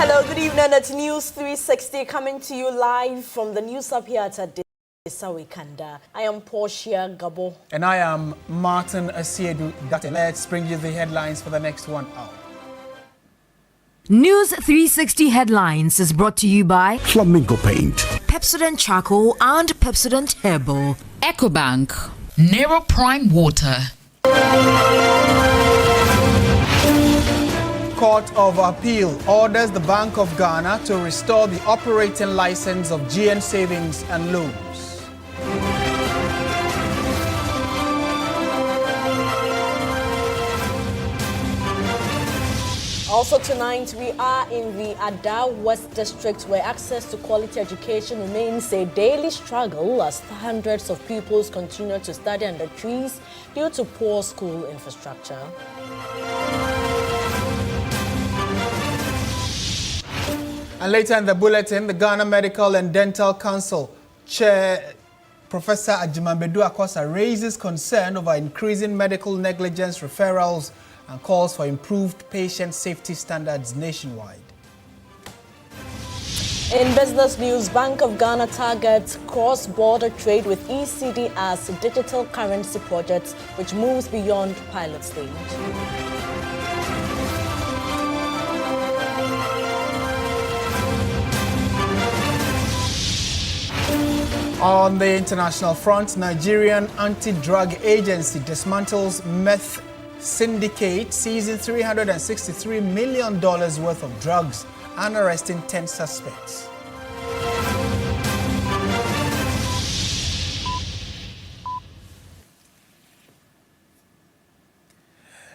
Hello, good evening. It's News 360 coming to you live from the news up here at Adaklu. I am Portia Gabo. And I am Martin Asiedu. Let's bring you the headlines for the next 1 hour. News 360 headlines is brought to you by Flamingo Paint, Pepsodent Charcoal and Pepsodent Herbal, EcoBank, Nero Prime Water. Court of Appeal orders the Bank of Ghana to restore the operating license of GN Savings and Loans. Also tonight, we are in the Adaklu West District, where access to quality education remains a daily struggle as hundreds of pupils continue to study under trees due to poor school infrastructure. And later in the bulletin, the Ghana Medical and Dental Council Chair Professor Ajimambedu Akosa raises concern over increasing medical negligence referrals and calls for improved patient safety standards nationwide. In business news, Bank of Ghana targets cross-border trade with ECD as digital currency project, which moves beyond pilot stage. On the international front, Nigerian anti-drug agency dismantles meth syndicate, seizing $363 million worth of drugs and arresting 10 suspects.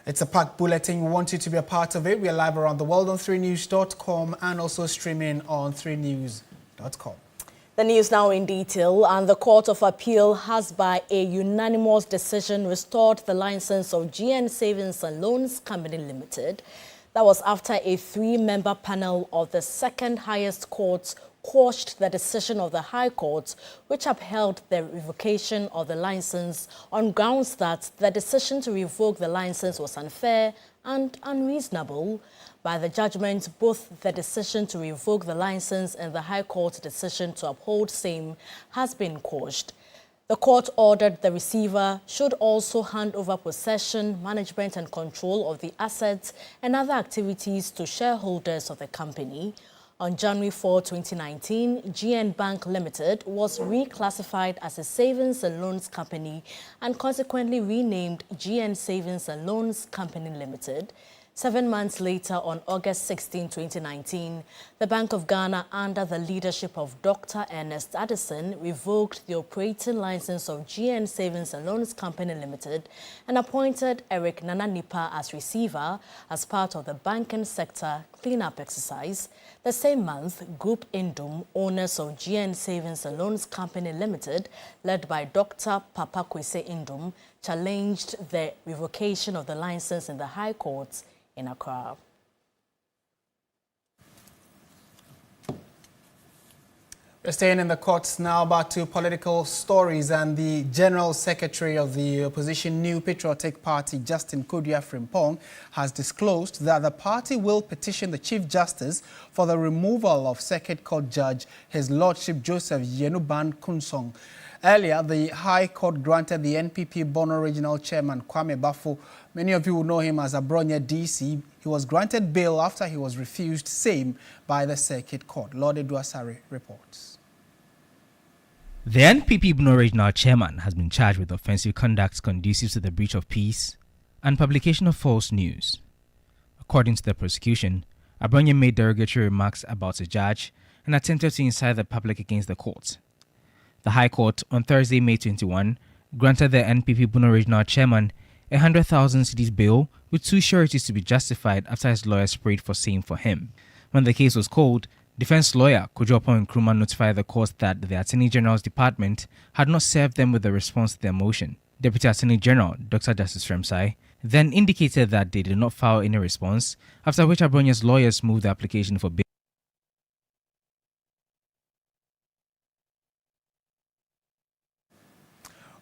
It's a packed bulletin. We want you to be a part of it. We are live around the world on 3news.com and also streaming on 3news.com. The news now in detail, and the Court of Appeal has by a unanimous decision restored the license of GN Savings and Loans Company Limited. That was after a 3-member panel of the second highest court quashed the decision of the High Court, which upheld the revocation of the license on grounds that the decision to revoke the license was unfair and unreasonable. By the judgment, both the decision to revoke the license and the High Court decision to uphold same has been quashed. The court ordered the receiver should also hand over possession, management and control of the assets and other activities to shareholders of the company. On January 4, 2019, GN Bank Limited was reclassified as a savings and loans company and consequently renamed GN Savings and Loans Company Limited. 7 months later, on August 16, 2019, the Bank of Ghana, under the leadership of Dr. Ernest Addison, revoked the operating license of GN Savings and Loans Company Limited and appointed Eric Nananipa as receiver as part of the banking sector cleanup exercise. The same month, Group Indum, owners of GN Savings and Loans Company Limited, led by Dr. Papa Kwese Indum, challenged the revocation of the license in the High Court in Accra. We're staying in the courts now, back to political stories, and the General Secretary of the opposition New Patriotic Party, Justin Kodua Frimpong, has disclosed that the party will petition the Chief Justice for the removal of Circuit Court Judge, His Lordship Joseph Yenuban Kunsong. Earlier, the High Court granted the NPP Bono Regional Chairman Kwame Bafo, many of you will know him as Abronya DC. He was granted bail after he was refused same by the Circuit Court. Lord Eduasare reports. The NPP Bono Regional Chairman has been charged with offensive conduct conducive to the breach of peace and publication of false news. According to the prosecution, Abronya made derogatory remarks about a judge and attempted to incite the public against the court. The High Court on Thursday, May 21, granted the NPP Bono Regional Chairman 100,000 cedis bail with 2 sureties to be justified after his lawyers prayed for same for him. When the case was called, defense lawyer Kojopo Nkrumah notified the court that the Attorney General's department had not served them with a response to their motion. Deputy Attorney General Dr. Justice Fremsai then indicated that they did not file any response, after which Abronya's lawyers moved the application for bail.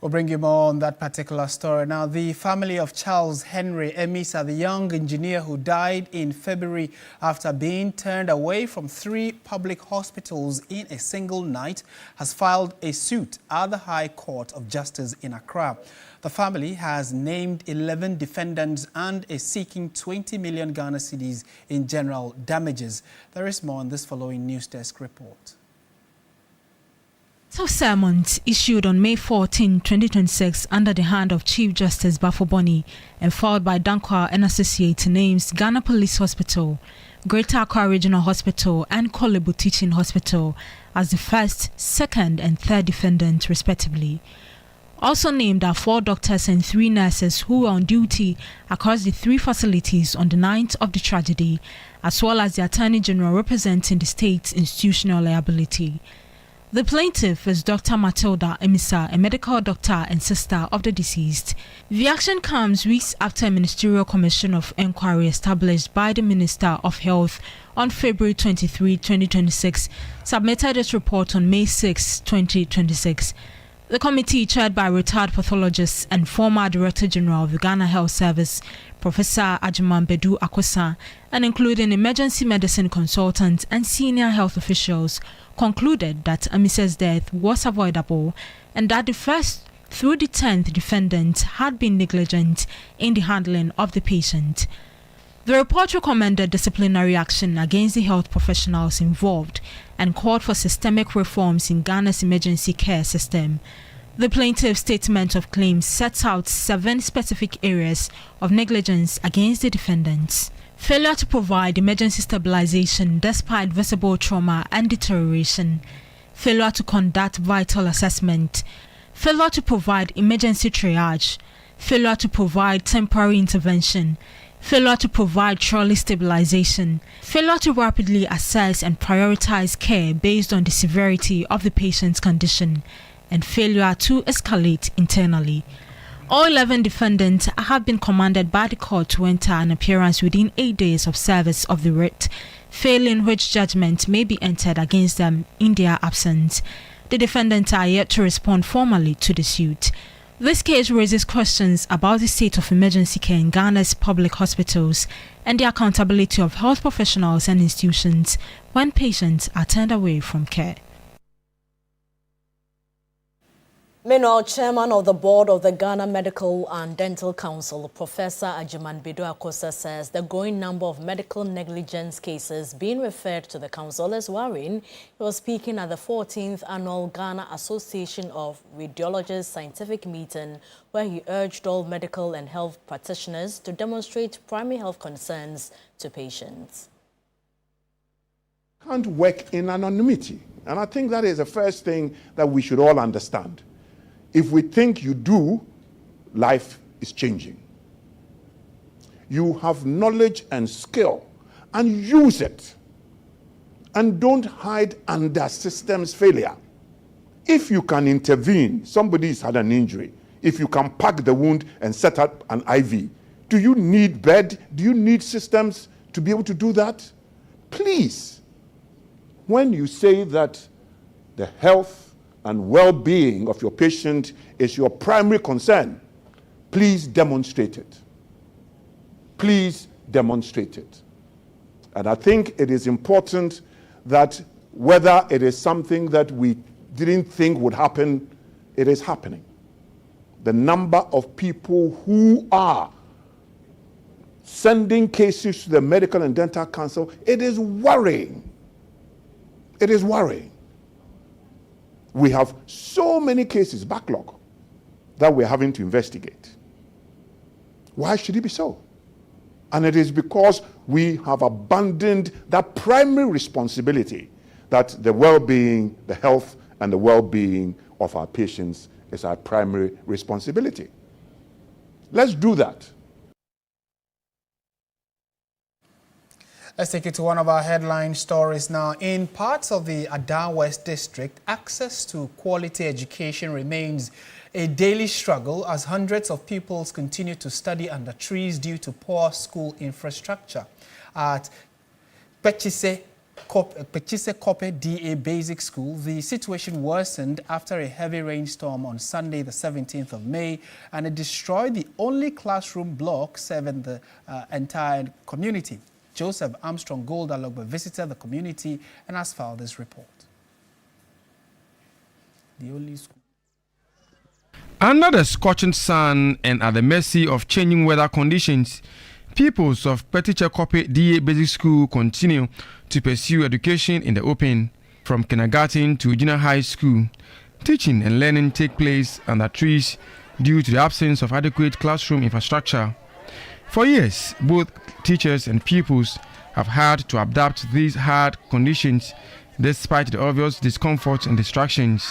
We'll bring you more on that particular story. Now, the family of Charles Henry Emisa, the young engineer who died in February after being turned away from 3 public hospitals in a single night, has filed a suit at the High Court of Justice in Accra. The family has named 11 defendants and is seeking 20 million Ghana cedis in general damages. There is more on this following News Desk report. So sermons issued on May 14, 2026 under the hand of Chief Justice Bafo-Boni and filed by Dankwa and Associates names Ghana Police Hospital, Greater Accra Regional Hospital and Kolebu Teaching Hospital as the first, second and third defendant respectively. Also named are 4 doctors and 3 nurses who were on duty across the 3 facilities on the night of the tragedy, as well as the Attorney General representing the state's institutional liability. The plaintiff is Dr. Matilda Emisa, a medical doctor and sister of the deceased. The action comes weeks after a ministerial commission of inquiry established by the Minister of Health on February 23, 2026, submitted its report on May 6, 2026. The committee, chaired by retired pathologist and former Director General of the Ghana Health Service, Professor Ajiman Bedu Akosa, and including emergency medicine consultants and senior health officials, concluded that Emisa's death was avoidable and that the first through the 10th defendant had been negligent in the handling of the patient. The report recommended disciplinary action against the health professionals involved and called for systemic reforms in Ghana's emergency care system. The plaintiff's statement of claims sets out 7 specific areas of negligence against the defendants. Failure to provide emergency stabilization despite visible trauma and deterioration. Failure to conduct vital assessment. Failure to provide emergency triage. Failure to provide temporary intervention. Failure to provide trolley stabilization, failure to rapidly assess and prioritize care based on the severity of the patient's condition, and failure to escalate internally. All 11 defendants have been commanded by the court to enter an appearance within 8 days of service of the writ, failing which judgment may be entered against them in their absence. The defendants are yet to respond formally to the suit. This case raises questions about the state of emergency care in Ghana's public hospitals and the accountability of health professionals and institutions when patients are turned away from care. Meanwhile, Chairman of the Board of the Ghana Medical and Dental Council, Professor Ajiman Bedu Akosa, says the growing number of medical negligence cases being referred to the council is worrying. He was speaking at the 14th Annual Ghana Association of Radiologists Scientific Meeting, where he urged all medical and health practitioners to demonstrate primary health concerns to patients. Can't work in anonymity, and I think that is the first thing that we should all understand. If we think you do, life is changing. You have knowledge and skill, and use it. And don't hide under systems failure. If you can intervene, somebody's had an injury, if you can pack the wound and set up an IV, do you need bed? Do you need systems to be able to do that? Please, when you say that the health and well-being of your patient is your primary concern, please demonstrate it. Please demonstrate it. And I think it is important that whether it is something that we didn't think would happen, it is happening. The number of people who are sending cases to the Medical and Dental Council, it is worrying. It is worrying. We have so many cases, backlog, that we're having to investigate. Why should it be so? And it is because we have abandoned that primary responsibility that the well-being, the health and the well-being of our patients is our primary responsibility. Let's do that. Let's take you to one of our headline stories now. In parts of the Ada West district, access to quality education remains a daily struggle as hundreds of pupils continue to study under trees due to poor school infrastructure. At Pechise Pechise Kope DA Basic School, the situation worsened after a heavy rainstorm on Sunday, the 17th of May, and it destroyed the only classroom block serving the entire community. Joseph Armstrong Goldalogbe visited the community and has filed this report. The only school. Under the scorching sun and at the mercy of changing weather conditions, pupils of Pechise Kope DA Basic School continue to pursue education in the open. From kindergarten to junior high school, teaching and learning take place under trees due to the absence of adequate classroom infrastructure. For years, both teachers and pupils have had to adapt to these hard conditions despite the obvious discomfort and distractions.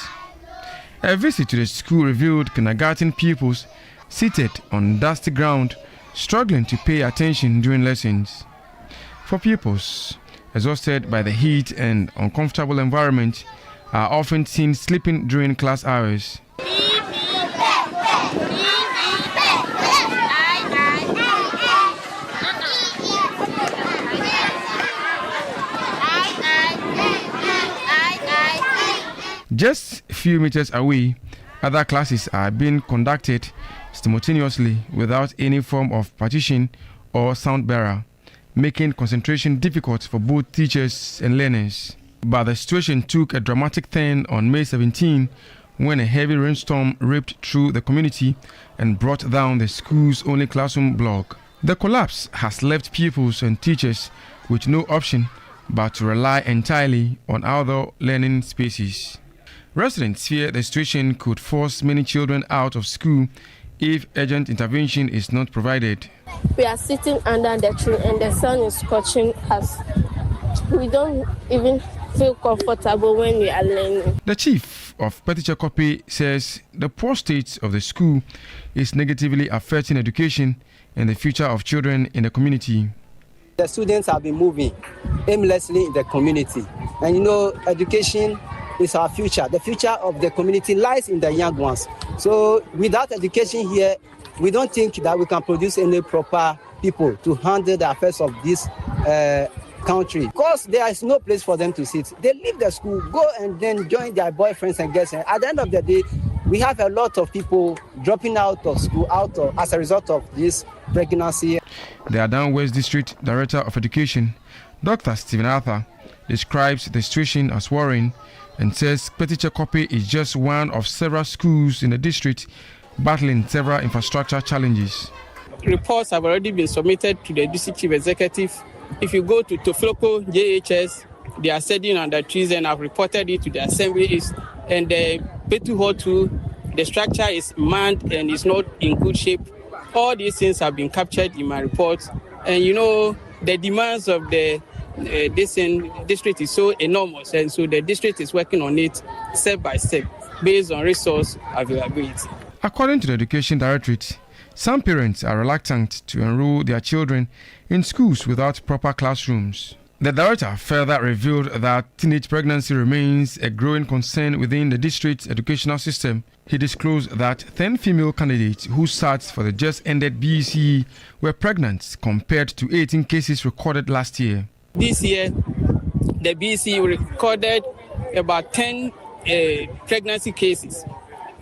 A visit to the school revealed kindergarten pupils seated on dusty ground struggling to pay attention during lessons. For pupils exhausted by the heat and uncomfortable environment are often seen sleeping during class hours. Just a few meters away, other classes are being conducted simultaneously without any form of partition or sound barrier, making concentration difficult for both teachers and learners. But the situation took a dramatic turn on May 17 when a heavy rainstorm ripped through the community and brought down the school's only classroom block. The collapse has left pupils and teachers with no option but to rely entirely on outdoor learning spaces. Residents fear the situation could force many children out of school if urgent intervention is not provided. We are sitting under the tree and the sun is scorching us. We don't even feel comfortable when we are learning. The chief of Pechise Kope says the poor state of the school is negatively affecting education and the future of children in the community. The students have been moving aimlessly in the community. And you know, education is our future. The future of the community lies in the young ones. So without education here, we don't think that we can produce any proper people to handle the affairs of this country. Because there is no place for them to sit. They leave the school, go and then join their boyfriends and girlfriends. At the end of the day, we have a lot of people dropping out of school as a result of this pregnancy. The Adan West District Director of Education, Dr. Stephen Arthur, describes the situation as worrying and says Pechise Kope is just one of several schools in the district battling several infrastructure challenges. Reports have already been submitted to the district chief executive. If you go to Tofloko JHS, they are sitting on the trees and have reported it to the assembly. And the Petu Hall 2, the structure is manned and is not in good shape. All these things have been captured in my report. And you know, the demands of the district is so enormous, and so the district is working on it step by step based on resource availability. According to the Education Directorate, some parents are reluctant to enroll their children in schools without proper classrooms. The director further revealed that teenage pregnancy remains a growing concern within the district's educational system. He disclosed that 10 female candidates who sat for the just-ended BEC were pregnant compared to 18 cases recorded last year. This year, the BEC recorded about 10 pregnancy cases.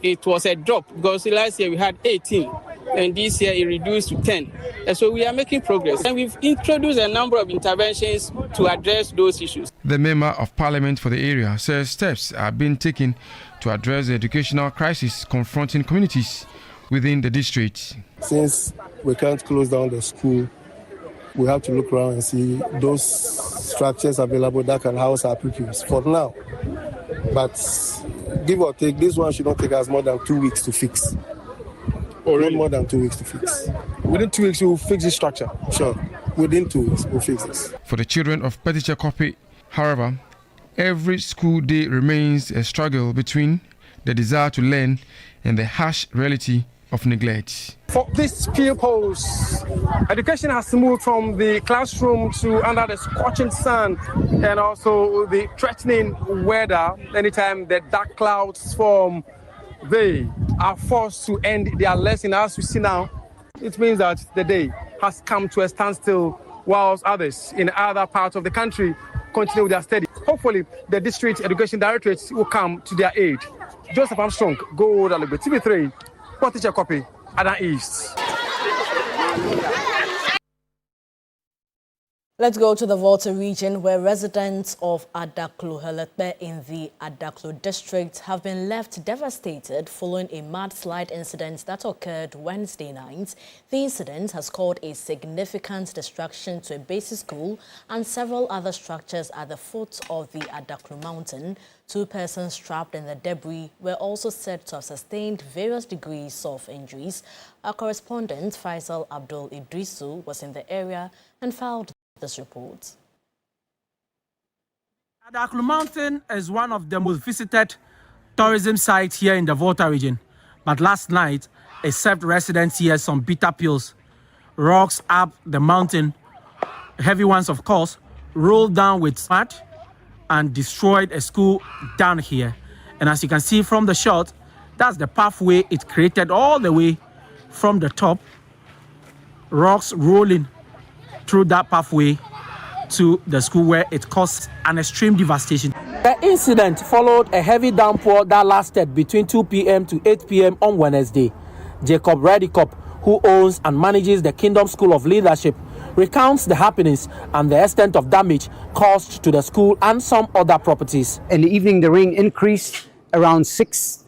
It was a drop because last year we had 18 and this year it reduced to 10. And so we are making progress. And we've introduced a number of interventions to address those issues. The Member of Parliament for the area says steps are being taken to address the educational crisis confronting communities within the district. Since we can't close down the school, we have to look around and see those structures available that can house our pupils for now. But give or take, this one should not take us more than 2 weeks to fix. Oh, really? Not more than 2 weeks to fix. Within 2 weeks, you will fix this structure? Sure. Within 2 weeks, we'll fix this. For the children of Pechise Kope, however, every school day remains a struggle between the desire to learn and the harsh reality of neglect. For these pupils, education has moved from the classroom to under the scorching sun and also the threatening weather. Anytime the dark clouds form, they are forced to end their lesson. As we see now, it means that the day has come to a standstill, whilst others in other parts of the country continue with their study. Hopefully, the district education directorates will come to their aid. Joseph Armstrong, Go Adaklu, TV3, Port Teacher Copy, Adan East. Let's go to the Volta region, where residents of Adaklu Helepe in the Adaklu district have been left devastated following a mudslide incident that occurred Wednesday night. The incident has caused a significant destruction to a basic school and several other structures at the foot of the Adaklu mountain. 2 persons trapped in the debris were also said to have sustained various degrees of injuries. Our correspondent Faisal Abdul Idrisu was in the area and filed this report. Adaklu Mountain is one of the most visited tourism sites here in the Volta region. But last night, it served residents here some bitter pills. Rocks up the mountain, heavy ones of course, rolled down with mud and destroyed a school down here. And as you can see from the shot, that's the pathway it created all the way from the top. Rocks rolling through that pathway to the school, where it caused an extreme devastation. The incident followed a heavy downpour that lasted between 2 p.m. to 8 p.m. on Wednesday. Jacob Redicop, who owns and manages the Kingdom School of Leadership, recounts the happenings and the extent of damage caused to the school and some other properties. In the evening, the rain increased around 6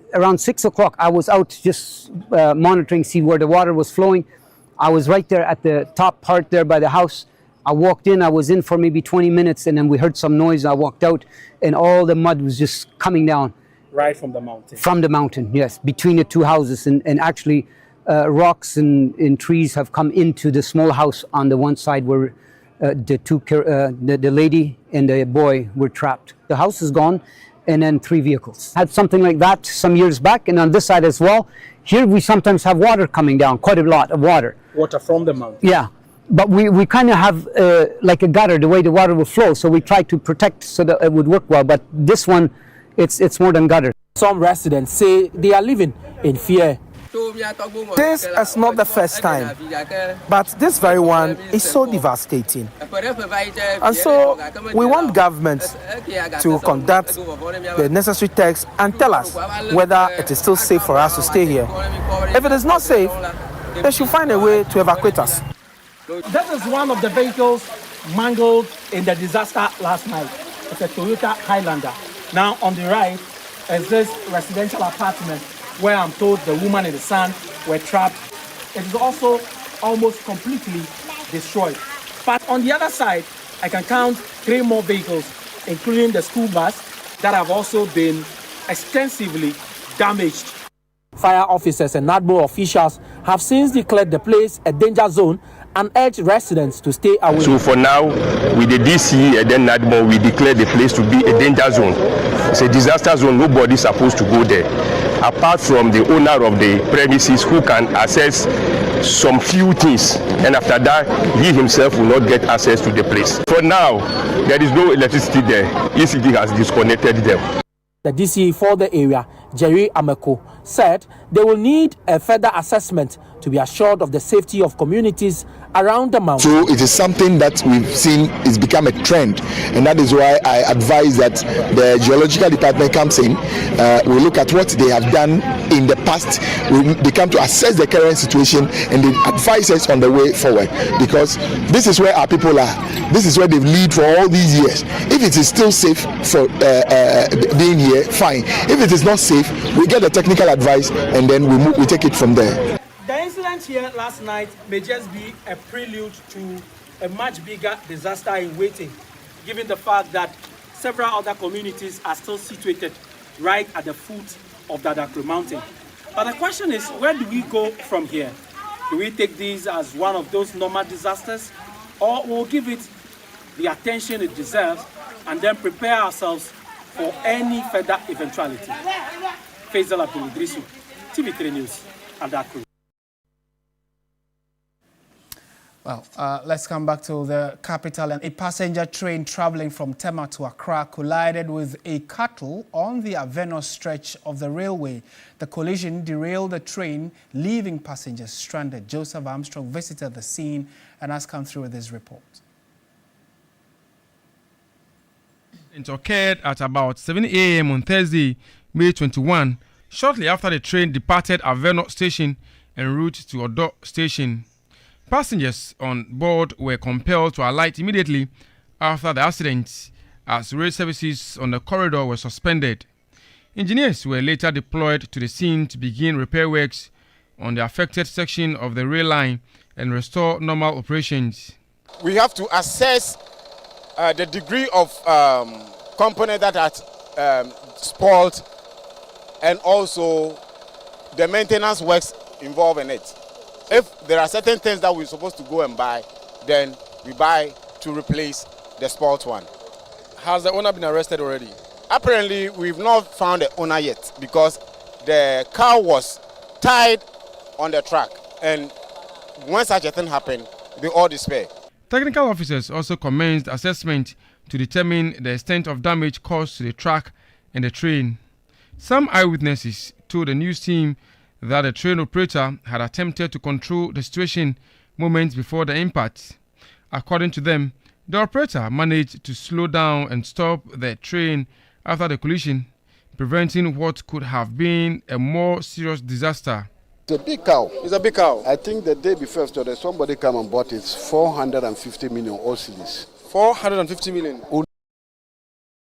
o'clock. I was out just monitoring, see where the water was flowing. I was right there at the top part there by the house. I walked in, I was in for maybe 20 minutes, and then we heard some noise. I walked out, and all the mud was just coming down. Right from the mountain? From the mountain, yes, between the 2 houses. And actually, rocks and trees have come into the small house on the one side where the lady and the boy were trapped. The house is gone, and then 3 vehicles. Had something like that some years back, and on this side as well. Here we sometimes have water coming down, quite a lot of water. Water from the mountain? Yeah, but we kind of have like a gutter, the way the water will flow, so we try to protect so that it would work well. But this one, it's more than gutter. Some residents say they are living in fear. This is not the first time, but this very one is so devastating. And so we want government to conduct the necessary checks and tell us whether it is still safe for us to stay here. If it is not safe, they should find a way to evacuate us. This is one of the vehicles mangled in the disaster last night. It's a Toyota Highlander. Now on the right is this residential apartment where I'm told the woman and the son were trapped. It is also almost completely destroyed. But on the other side, I can count 3 more vehicles, including the school bus, that have also been extensively damaged. Fire officers and NADMO officials have since declared the place a danger zone and urged residents to stay away. So for now, with the DC and then NADMO, we declare the place to be a danger zone. It's a disaster zone, nobody's supposed to go there, apart from the owner of the premises, who can access some few things, and after that, he himself will not get access to the place. For now, there is no electricity there. ECD has disconnected them. The DC for the area, Jerry Ameko, said they will need a further assessment to be assured of the safety of communities around the mountain. So it is something that we've seen is become a trend, and that is why I advise that the geological department comes in, we look at what they have done in the past, they come to assess the current situation, and they advise us on the way forward, because this is where our people are, this is where they've lived for all these years. If it is still safe for being here, fine. If it is not safe, we get the technical advice, and then we take it from there. The incident here last night may just be a prelude to a much bigger disaster in waiting, given the fact that several other communities are still situated right at the foot of the Adaklu mountain. But the question is, where do we go from here? Do we take this as one of those normal disasters, or we'll give it the attention it deserves and then prepare ourselves for any further eventuality? Faisal Abdul Idrisu, TV3 News, Adaklu. Well, let's come back to the capital. And a passenger train traveling from Tema to Accra collided with a cattle on the Avenos stretch of the railway. The collision derailed the train, leaving passengers stranded. Joseph Armstrong visited the scene and has come through with this report. It occurred at about 7 a.m. on Thursday, May 21, shortly after the train departed Avenue Station en route to Odo Station. Passengers on board were compelled to alight immediately after the accident, as rail services on the corridor were suspended. Engineers were later deployed to the scene to begin repair works on the affected section of the rail line and restore normal operations. We have to assess the degree of component that had spoiled, and also the maintenance works involved in it. If there are certain things that we're supposed to go and buy, then we buy to replace the spoiled one. Has the owner been arrested already? Apparently, we've not found the owner yet because the car was tied on the track, and when such a thing happened, they all despair. Technical officers also commenced assessment to determine the extent of damage caused to the track and the train. Some eyewitnesses told the news team that the train operator had attempted to control the situation moments before the impact. According to them, the operator managed to slow down and stop the train after the collision, preventing what could have been a more serious disaster. It's a big cow. It's a big cow. I think the day before yesterday, somebody came and bought it 450 million OCDs. 450 million?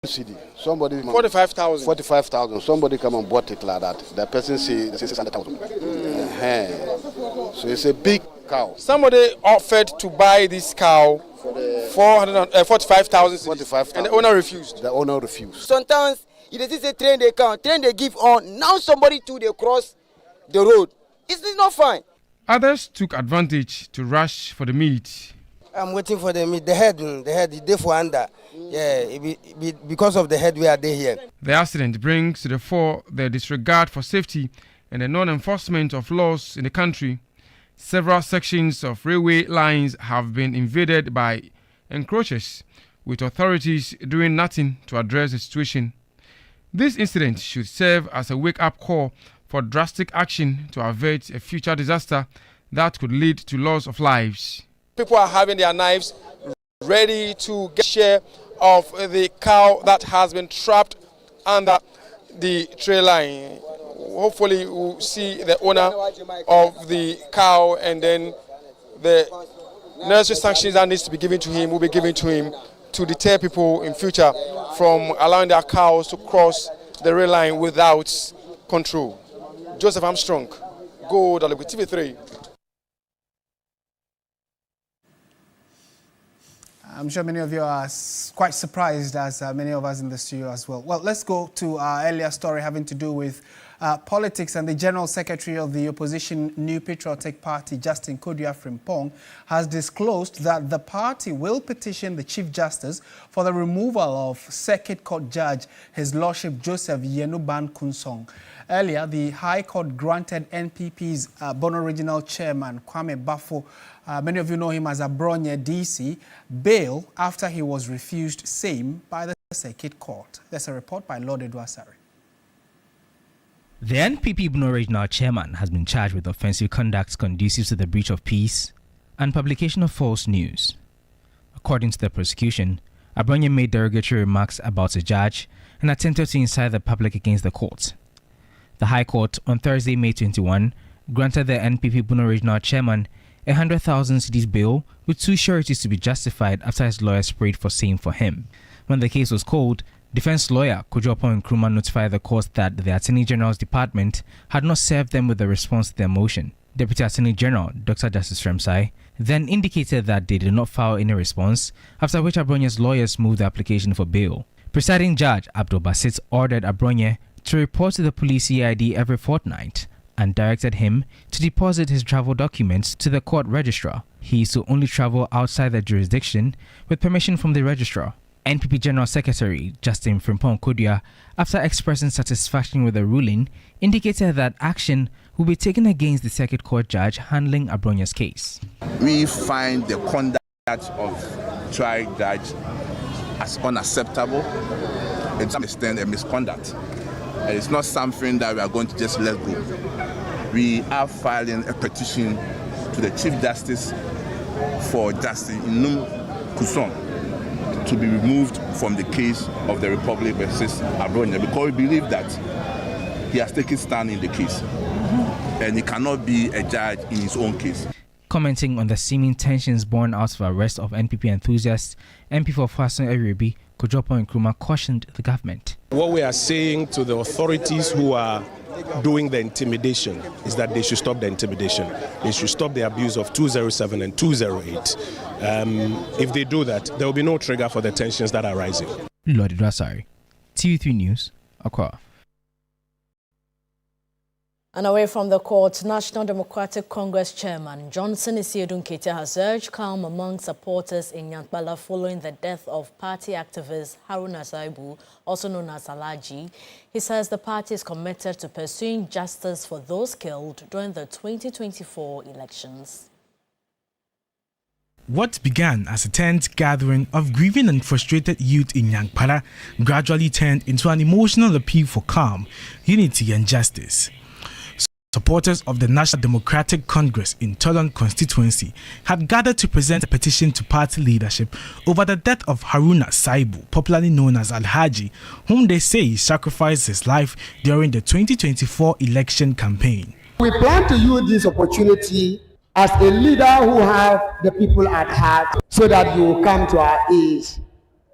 OCD. Somebody. 45,000. 45,000. Somebody come and bought it like that. The person says 600,000. So it's a big cow. Somebody offered to buy this cow for 45,000. 45,000. And the owner refused. The owner refused. Sometimes it is a train they come, train they give on. Now somebody too they cross the road. It's not fine. Others took advantage to rush for the meat. I'm waiting for the meat. The head is there for under. Yeah, because of the head we are there here. The accident brings to the fore the disregard for safety and the non-enforcement of laws in the country. Several sections of railway lines have been invaded by encroachers, with authorities doing nothing to address the situation. This incident should serve as a wake-up call for drastic action to avert a future disaster that could lead to loss of lives. People are having their knives ready to get share of the cow that has been trapped under the trail line. Hopefully we'll see the owner of the cow, and then the necessary sanctions that needs to be given to him will be given to him to deter people in future from allowing their cows to cross the rail line without control. Joseph Armstrong, Go Adaklu, TV3. I'm sure many of you are quite surprised, as many of us in the studio as well. Well, let's go to our earlier story having to do with politics, and the General Secretary of the opposition New Patriotic Party, Justin Kodua Frimpong, has disclosed that the party will petition the Chief Justice for the removal of Circuit Court Judge, His Lordship Joseph Yenuban Kunsong. Earlier, the High Court granted NPP's Bono Regional Chairman Kwame Bafo, many of you know him as Abronye DC, bail after he was refused same by the Circuit Court. There's a report by Lord Edwasari. The NPP Bono Regional Chairman has been charged with offensive conduct conducive to the breach of peace and publication of false news. According to the prosecution, Abronye made derogatory remarks about a judge and attempted to incite the public against the court. The High Court on Thursday, May 21, granted the NPP Bono Regional Chairman 100,000 cedis bail with 2 sureties to be justified after his lawyers prayed for same for him. When the case was called, defense lawyer Kojo Nkrumah notified the court that the Attorney General's department had not served them with a response to their motion. Deputy Attorney General Dr. Justice Remsai then indicated that they did not file any response, after which Abronye's lawyers moved the application for bail. Presiding Judge Abdul Basit ordered Abronye to report to the police CID every fortnight and directed him to deposit his travel documents to the court registrar. He is to only travel outside the jurisdiction with permission from the registrar. NPP General Secretary Justin Frimpong Kodua, after expressing satisfaction with the ruling, indicated that action will be taken against the Circuit Court judge handling Abronye's case. We find the conduct of trial judge as unacceptable, to some extent a misconduct. It's not something that we are going to just let go. We are filing a petition to the Chief Justice for Justice Yenuban Kunsong to be removed from the case of the Republic versus Abronia, because we believe that he has taken stand in the case and he cannot be a judge in his own case. Commenting on the seeming tensions born out of the arrest of NPP enthusiasts, MP for Fason Erebi, Kojopo Nkrumah cautioned the government. What we are saying to the authorities who are doing the intimidation is that they should stop the intimidation. They should stop the abuse of 207 and 208. If they do that, there will be no trigger for the tensions that are rising. Lord Idrasari, TV3 News, Accra. And away from the court, National Democratic Congress Chairman Johnson Isiedun Ketia has urged calm among supporters in Nyankpala following the death of party activist Haruna Saibu, also known as Alhaji. He says the party is committed to pursuing justice for those killed during the 2024 elections. What began as a tent gathering of grieving and frustrated youth in Nyankpala gradually turned into an emotional appeal for calm, unity and justice. Supporters of the National Democratic Congress in Tolon constituency had gathered to present a petition to party leadership over the death of Haruna Saibu, popularly known as Alhaji, whom they say sacrificed his life during the 2024 election campaign. We plan to use this opportunity as a leader who have the people at heart so that you will come to our aid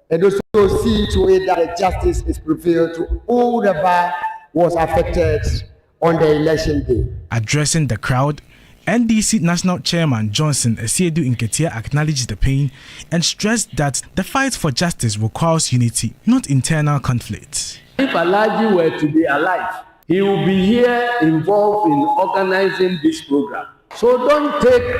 and also see to it that justice is prevailed to whoever was affected on the election day. Addressing the crowd, NDC National Chairman Johnson Isiedun Ketia acknowledged the pain and stressed that the fight for justice requires unity, not internal conflict. If Alhaji were to be alive, he will be here involved in organizing this program. So don't take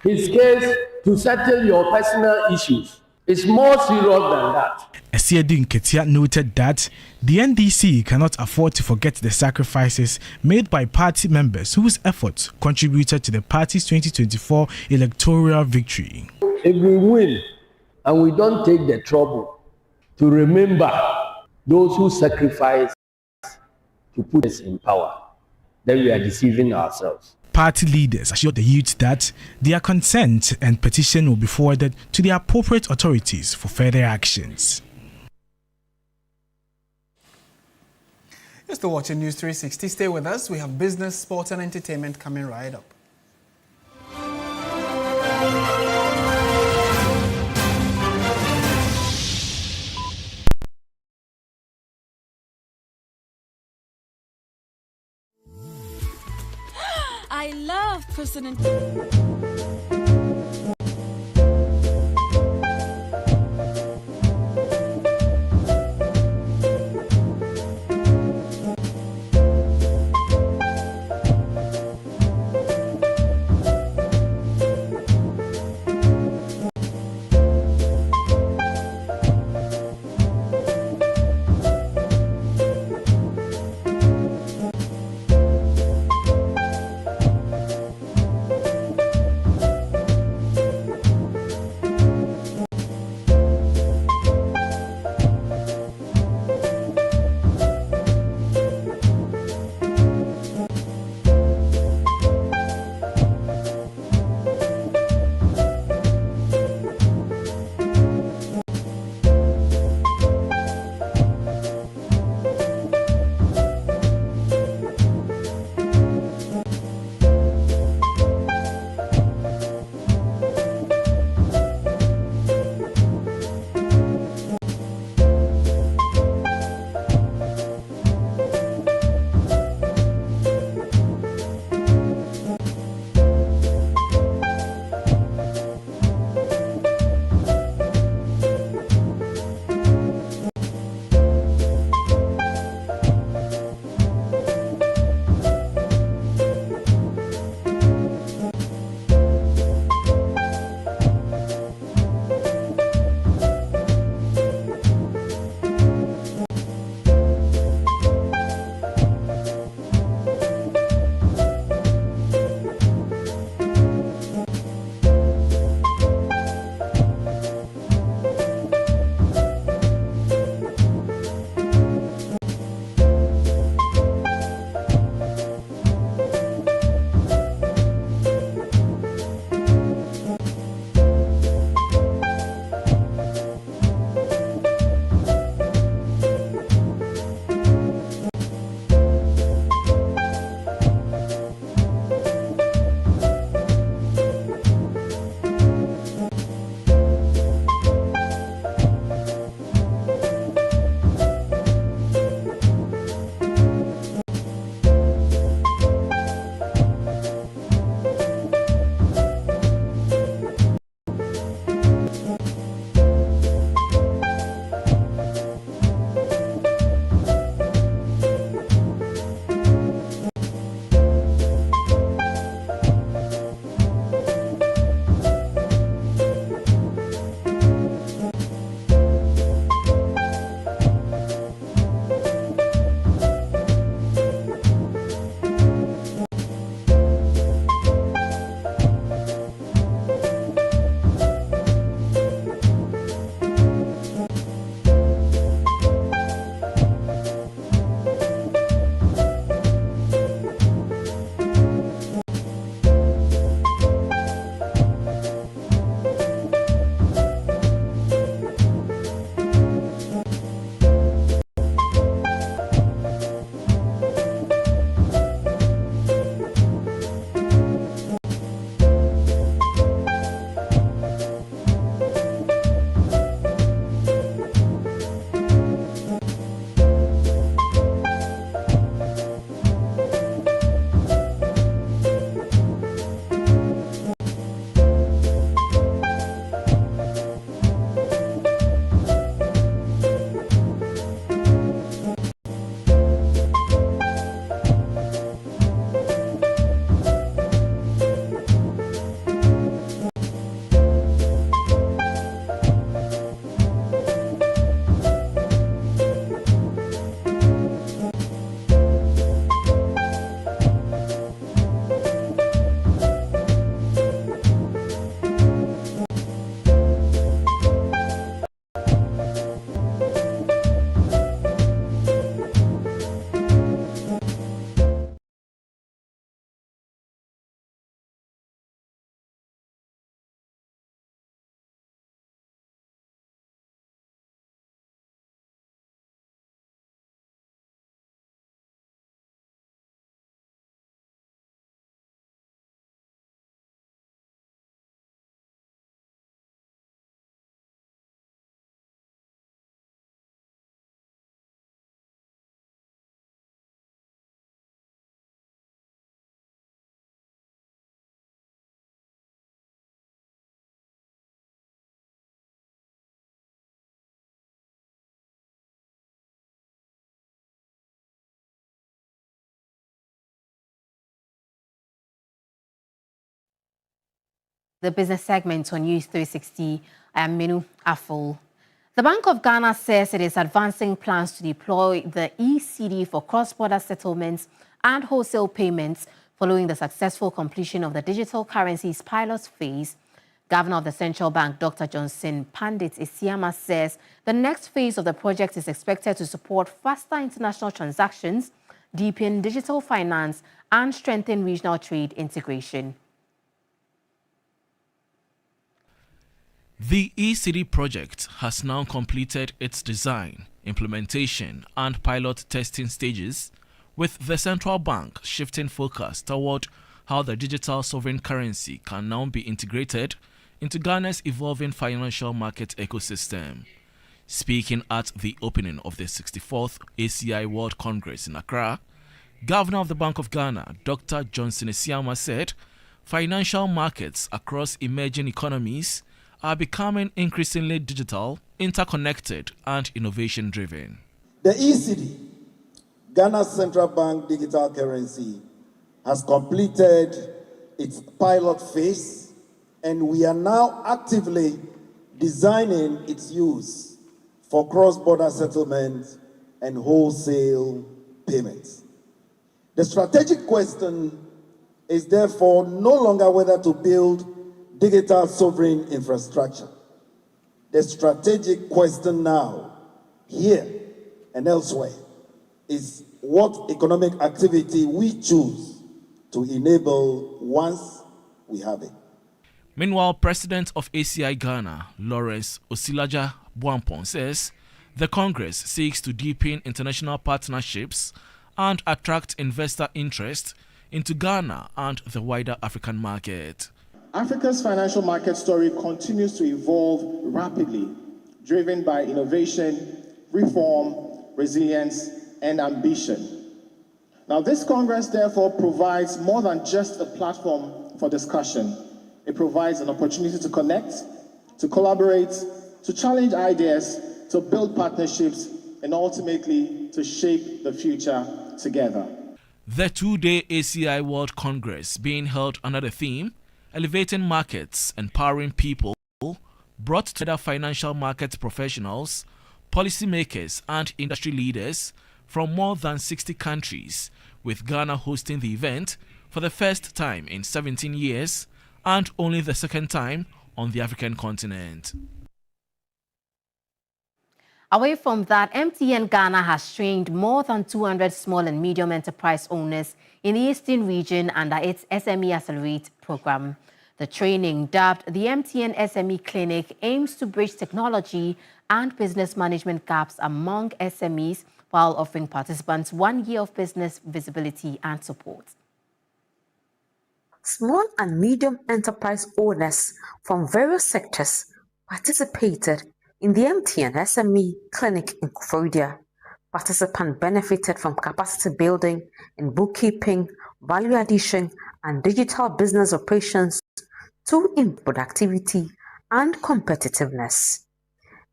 his case to settle your personal issues. It's more serious than that. Isiedun Ketia noted that the NDC cannot afford to forget the sacrifices made by party members whose efforts contributed to the party's 2024 electoral victory. If we win and we don't take the trouble to remember those who sacrificed to put us in power, then we are deceiving ourselves. Party leaders assured the youth that their consent and petition will be forwarded to the appropriate authorities for further actions. You're still watching News 360. Stay with us. We have business, sports and entertainment coming right up. I love President. The business segment on News360. I am Minu Afol. The Bank of Ghana says it is advancing plans to deploy the ECD for cross-border settlements and wholesale payments following the successful completion of the digital currencies pilot phase. Governor of the Central Bank, Dr. Johnson Pandit Isiama, says the next phase of the project is expected to support faster international transactions, deepen digital finance, and strengthen regional trade integration. The ECD project has now completed its design, implementation, and pilot testing stages, with the central bank shifting focus toward how the digital sovereign currency can now be integrated into Ghana's evolving financial market ecosystem. Speaking at the opening of the 64th ACI World Congress in Accra, Governor of the Bank of Ghana, Dr. Johnson Isiama, said financial markets across emerging economies are becoming increasingly digital, interconnected, and innovation-driven. The ECD, Ghana's central bank digital currency, has completed its pilot phase, and we are now actively designing its use for cross-border settlement and wholesale payments. The strategic question is therefore no longer whether to build digital sovereign infrastructure. The strategic question now, here and elsewhere, is what economic activity we choose to enable once we have it. Meanwhile, President of ACI Ghana, Lawrence Osilaja Buampon, says the Congress seeks to deepen international partnerships and attract investor interest into Ghana and the wider African market. Africa's financial market story continues to evolve rapidly, driven by innovation, reform, resilience, and ambition. Now, this Congress therefore provides more than just a platform for discussion. It provides an opportunity to connect, to collaborate, to challenge ideas, to build partnerships, and ultimately to shape the future together. The two-day ACI World Congress, being held under the theme Elevating Markets, Empowering People, brought together financial market professionals, policymakers, and industry leaders from more than 60 countries, with Ghana hosting the event for the first time in 17 years and only the second time on the African continent. Away from that, MTN Ghana has trained more than 200 small and medium enterprise owners in the Eastern region under its SME Accelerate program. The training, dubbed the MTN SME Clinic, aims to bridge technology and business management gaps among SMEs while offering participants 1 year of business visibility and support. Small and medium enterprise owners from various sectors participated in the MTN SME Clinic in Koforidua. Participants benefited from capacity building in bookkeeping, value addition, and digital business operations to improve productivity and competitiveness.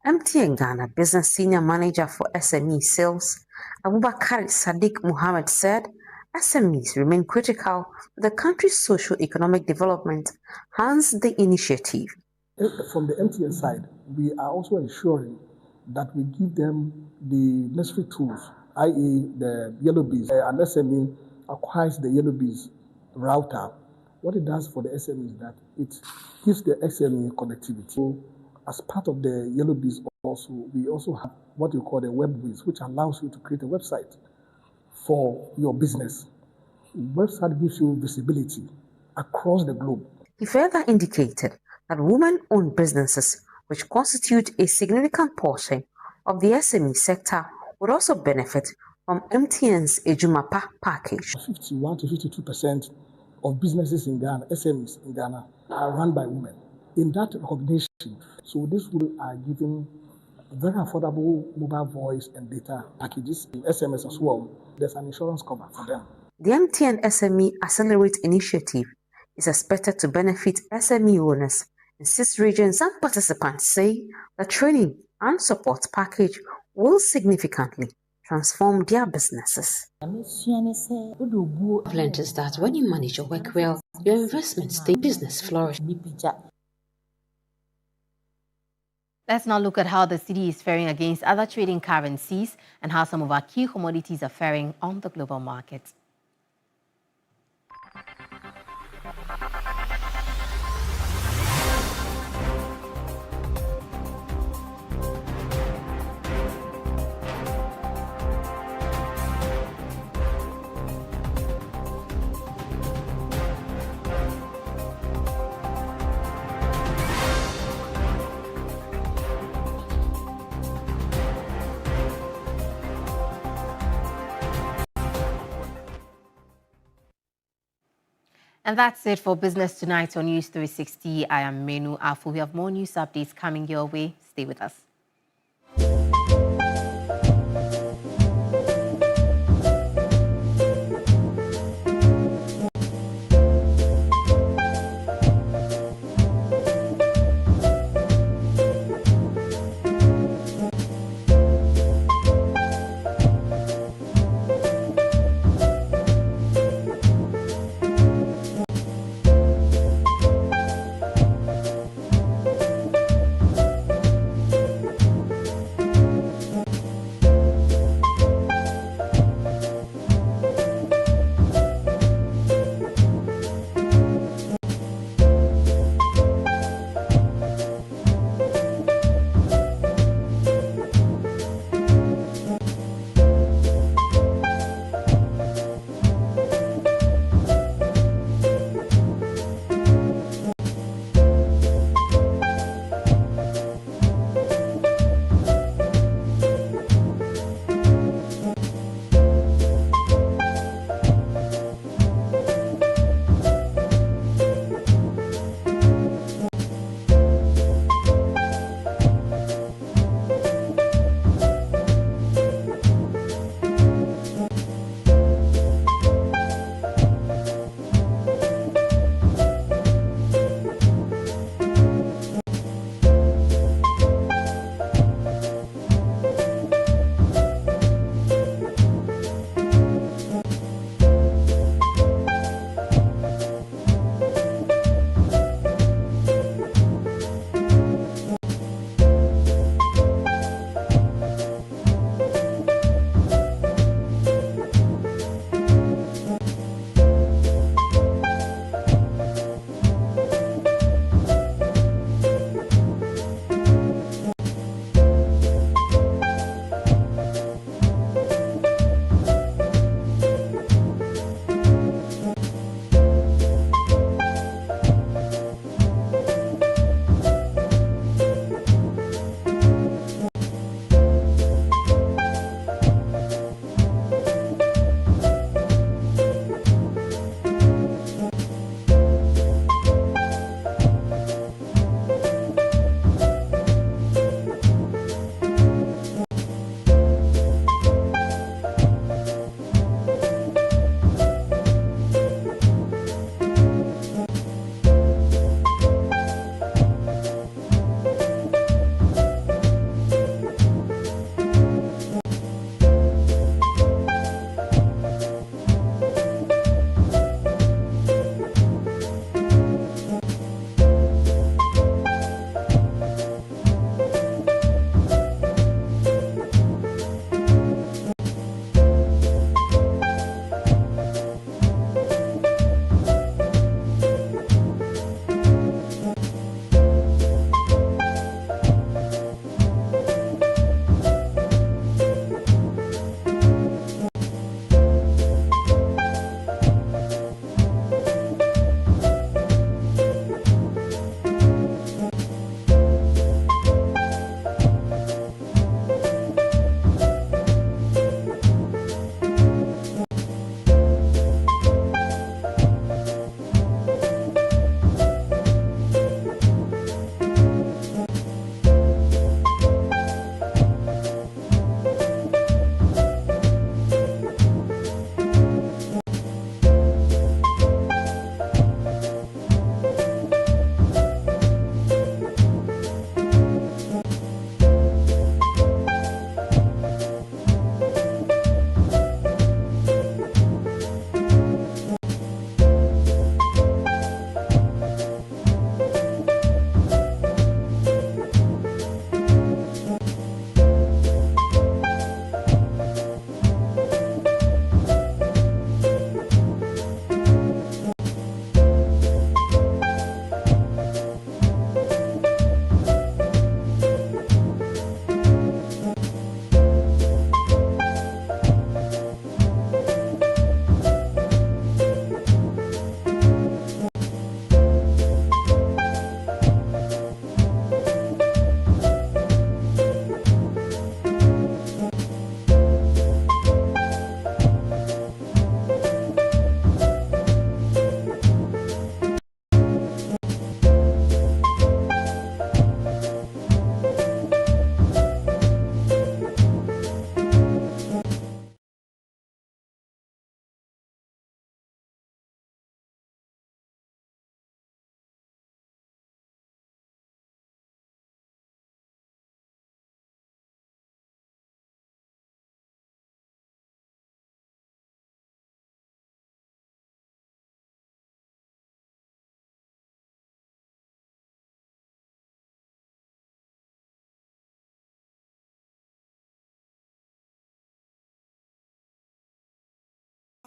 MTN Ghana Business Senior Manager for SME Sales, Abubakar Sadiq Muhammad, said SMEs remain critical to the country's socio-economic development, hence the initiative. From the MTN side, we are also ensuring that we give them the necessary tools, i.e. the yellow bees. An SME acquires the yellow bees router. What it does for the SME is that it gives the SME connectivity. So as part of the yellow bees also, we also have what you call the web bees, which allows you to create a website for your business. Website gives you visibility across the globe. He further indicated that women-owned businesses, which constitute a significant portion of the SME sector, would also benefit from MTN's Ejumapa package. 51 to 52% of businesses in Ghana, SMEs in Ghana, are run by women. In that recognition, so this will are giving very affordable mobile voice and data packages in SMS as well. There's an insurance cover for them. The MTN SME Accelerate initiative is expected to benefit SME owners in 6 regions. Some participants say the training and support package will significantly transform their businesses. I've learned is that when you manage your work well, your investments stay business flourish. Let's now look at how the cedi is faring against other trading currencies and how some of our key commodities are faring on the global market. And that's it for Business Tonight on News 360. I am Menu Afu. We have more news updates coming your way. Stay with us.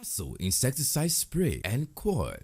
Also, insecticide spray and quad.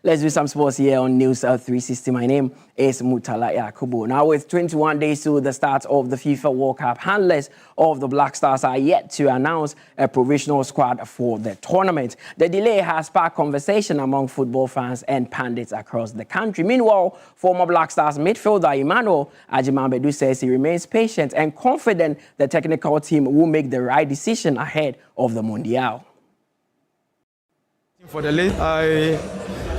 Let's do some sports here on News 360. My name is Mutala Yakubu. Now, with 21 days to the start of the FIFA World Cup, handlers of the Black Stars are yet to announce a provisional squad for the tournament. The delay has sparked conversation among football fans and pundits across the country. Meanwhile, former Black Stars midfielder Emmanuel Ajimanbedu says he remains patient and confident the technical team will make the right decision ahead of the Mundial. For the late,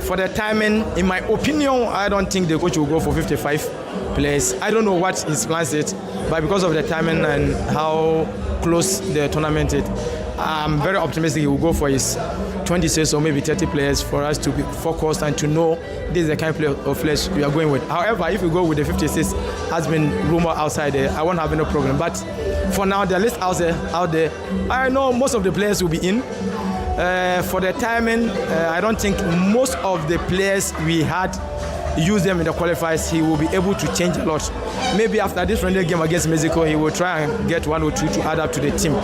for the timing, in my opinion, I don't think the coach will go for 55 players. I don't know what his plans is, but because of the timing and how close the tournament is, I'm very optimistic he will go for his 26 or maybe 30 players for us to be focused and to know this is the kind of players we are going with. However, if we go with the 56, has been rumored outside there, I won't have any problem. But for now, the list out there, I know most of the players will be in. For the timing, I don't think most of the players we had use them in the qualifiers. He will be able to change a lot. Maybe after this friendly game against Mexico, he will try and get one or two to add up to the team,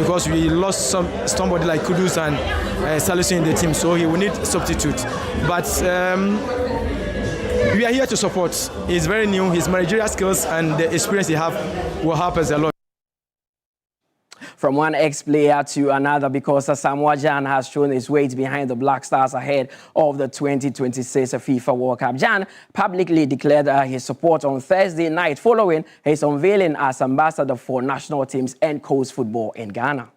because we lost somebody like Kudus and Salisu in the team, so he will need substitute. But we are here to support. He's very new. His managerial skills and the experience he have will help us a lot. From one ex-player to another, because Samoa Jan has shown his weight behind the Black Stars ahead of the 2026 FIFA World Cup. Jan publicly declared his support on Thursday night following his unveiling as ambassador for national teams and coast football in Ghana.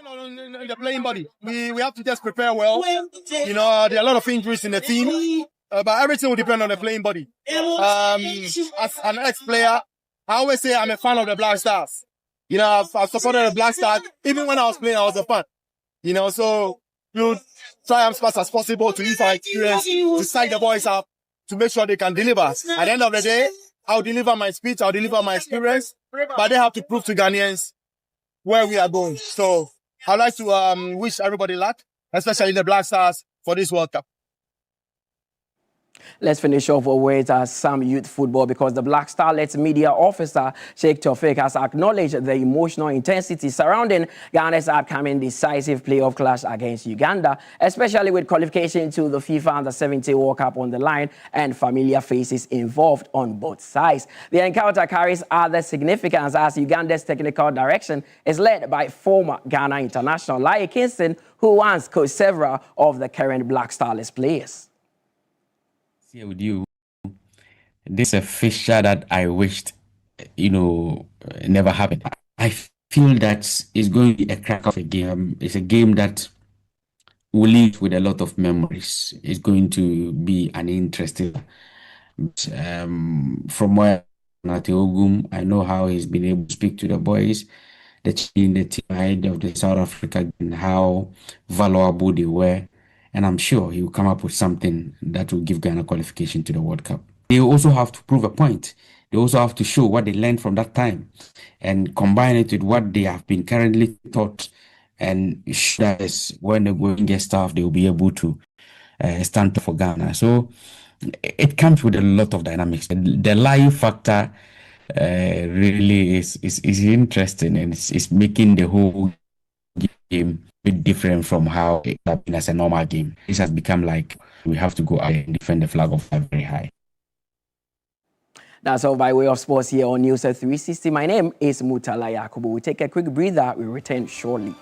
On the playing body, we have to just prepare well. You know, there are a lot of injuries in the team, but everything will depend on the playing body. As an ex-player, I always say I'm a fan of the Black Stars. You know, I've supported the Black Stars. Even when I was playing, I was a fan. You know, so we'll try as fast as possible to use our experience to psych the boys up, to make sure they can deliver. At the end of the day, I'll deliver my speech, I'll deliver my experience, but they have to prove to Ghanaians where we are going. So I'd like to wish everybody luck, especially the Black Stars, for this World Cup. Let's finish off with some youth football, because the Black Starlets media officer, Sheikh Tofik, has acknowledged the emotional intensity surrounding Ghana's upcoming decisive playoff clash against Uganda, especially with qualification to the FIFA Under-17 World Cup on the line and familiar faces involved on both sides. The encounter carries other significance as Uganda's technical direction is led by former Ghana international Lai Kingston, who once coached several of the current Black Starlets players. Here with you, this is a fixture that I wished, never happened. I feel that it's going to be a crack of a game. It's a game that will leave with a lot of memories. It's going to be an interesting. From where Ogum, I know how he's been able to speak to the boys, the team ahead of the South Africa, and how valuable they were. And I'm sure he will come up with something that will give Ghana qualification to the World Cup. They also have to prove a point. They also have to show what they learned from that time and combine it with what they have been currently taught, and show that when they go and get staff, they will be able to stand for Ghana. So it comes with a lot of dynamics. The live factor really is interesting, and it's making the whole game a bit different from how it has been as a normal game. This has become like we have to go out and defend the flag of very high. That's all by way of sports here on News 360. My name is Mutala Yakubu. We take a quick breather. We return shortly.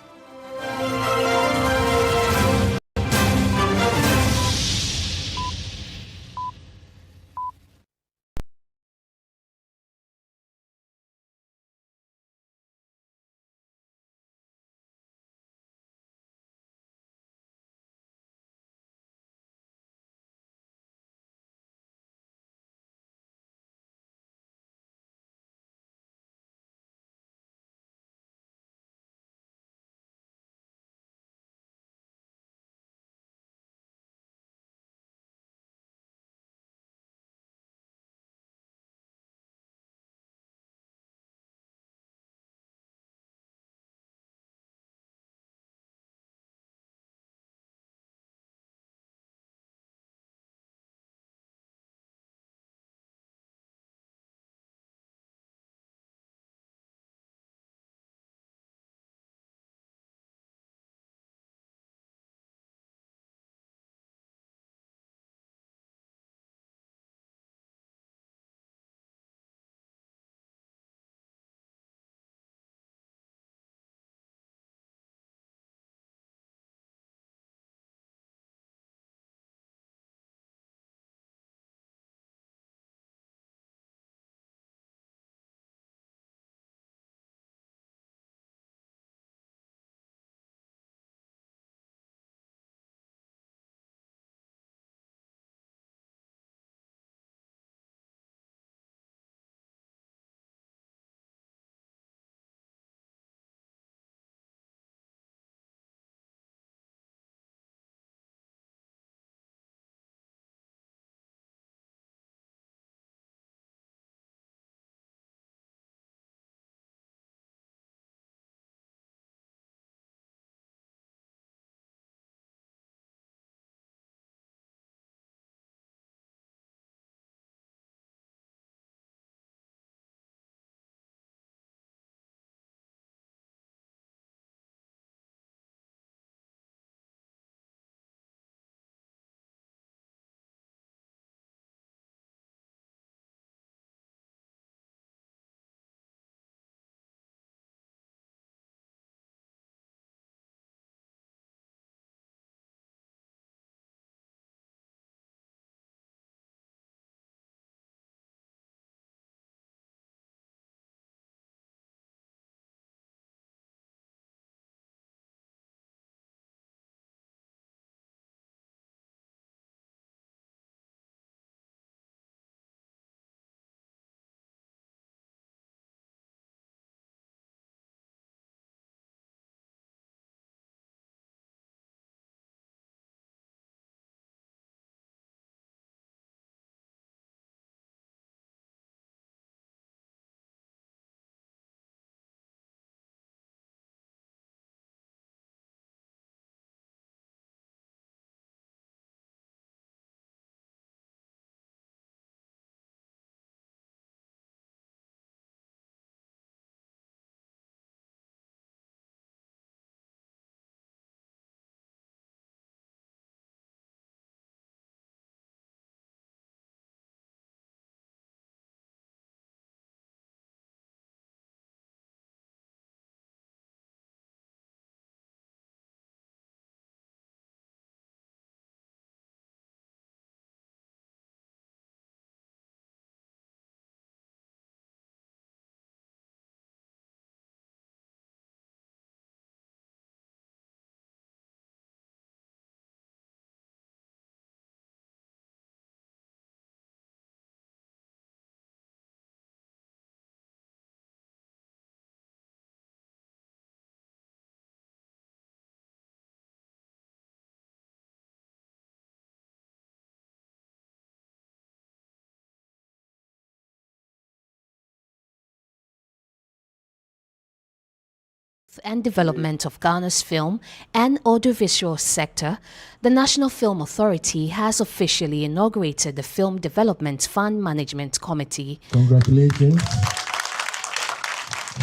and development of Ghana's film and audiovisual sector, the National Film Authority has officially inaugurated the Film Development Fund Management Committee. Congratulations.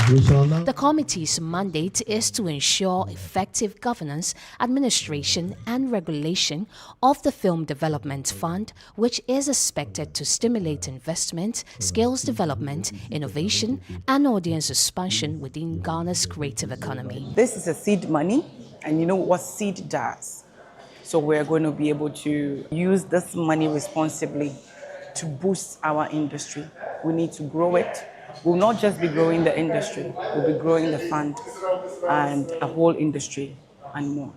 The committee's mandate is to ensure effective governance, administration and regulation of the Film Development Fund, which is expected to stimulate investment, skills development, innovation and audience expansion within Ghana's creative economy. This is a seed money, and you know what seed does. So we're going to be able to use this money responsibly to boost our industry. We need to grow it. We'll not just be growing the industry, we'll be growing the fund and a whole industry and more.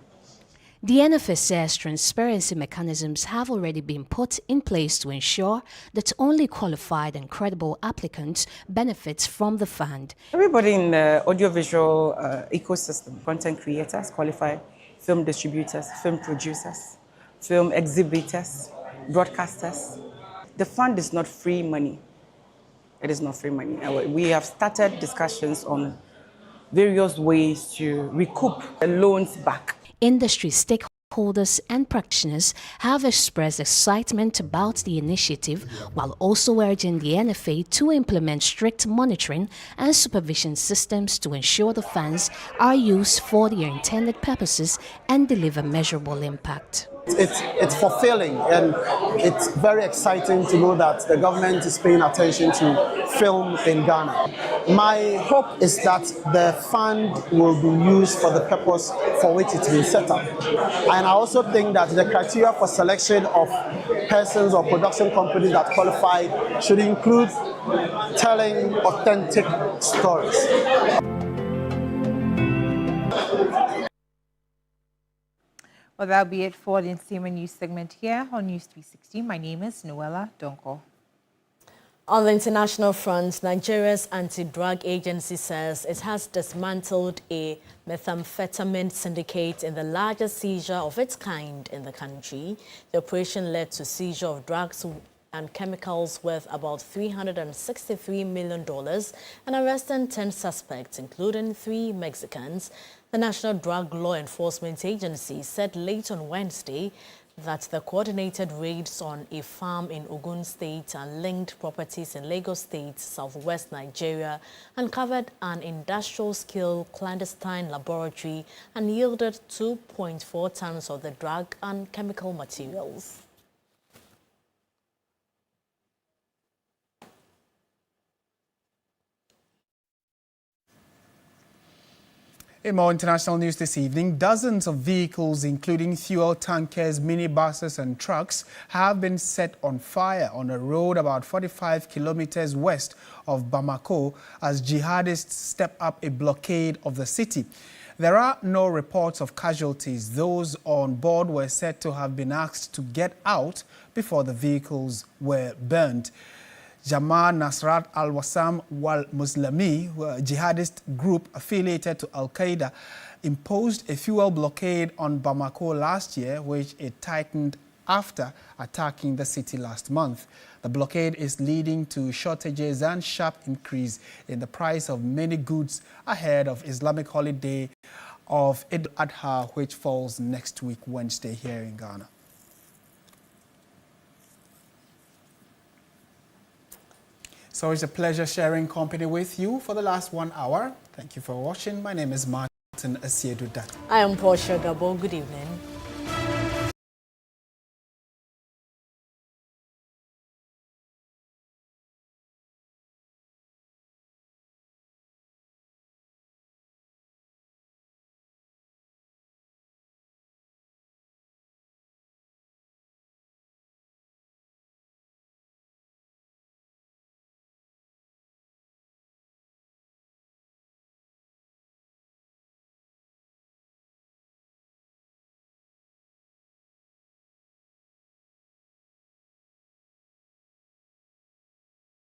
The NFA says transparency mechanisms have already been put in place to ensure that only qualified and credible applicants benefit from the fund. Everybody in the audiovisual ecosystem, content creators, qualified film distributors, film producers, film exhibitors, broadcasters. The fund is not free money. It is not free money. We have started discussions on various ways to recoup the loans back. Industry stakeholders and practitioners have expressed excitement about the initiative, while also urging the NFA to implement strict monitoring and supervision systems to ensure the funds are used for their intended purposes and deliver measurable impact. It's fulfilling, and it's very exciting to know that the government is paying attention to film in Ghana. My hope is that the fund will be used for the purpose for which it's been set up. And I also think that the criteria for selection of persons or production companies that qualify should include telling authentic stories. Well, that'll be it for the Entertainment News segment here on News 360. My name is Noella Donko. On the international front, Nigeria's anti-drug agency says it has dismantled a methamphetamine syndicate in the largest seizure of its kind in the country. The operation led to seizure of drugs and chemicals worth about $363 million and arresting 10 suspects, including 3 Mexicans. The National Drug Law Enforcement Agency said late on Wednesday that the coordinated raids on a farm in Ogun State and linked properties in Lagos State, southwest Nigeria, uncovered an industrial-scale clandestine laboratory and yielded 2.4 tons of the drug and chemical materials. In more international news this evening, dozens of vehicles, including fuel tankers, minibuses and trucks, have been set on fire on a road about 45 kilometers west of Bamako as jihadists step up a blockade of the city. There are no reports of casualties. Those on board were said to have been asked to get out before the vehicles were burned. Jamaat Nasrat al-Wassam wal-Muslimi, a jihadist group affiliated to Al-Qaeda, imposed a fuel blockade on Bamako last year, which it tightened after attacking the city last month. The blockade is leading to shortages and sharp increase in the price of many goods ahead of Islamic holiday of Eid al-Adha, which falls next week, Wednesday, here in Ghana. So it's a pleasure sharing company with you for the last 1 hour. Thank you for watching. My name is Martin Asiedu Dat. I am Portia Gabo. Good evening.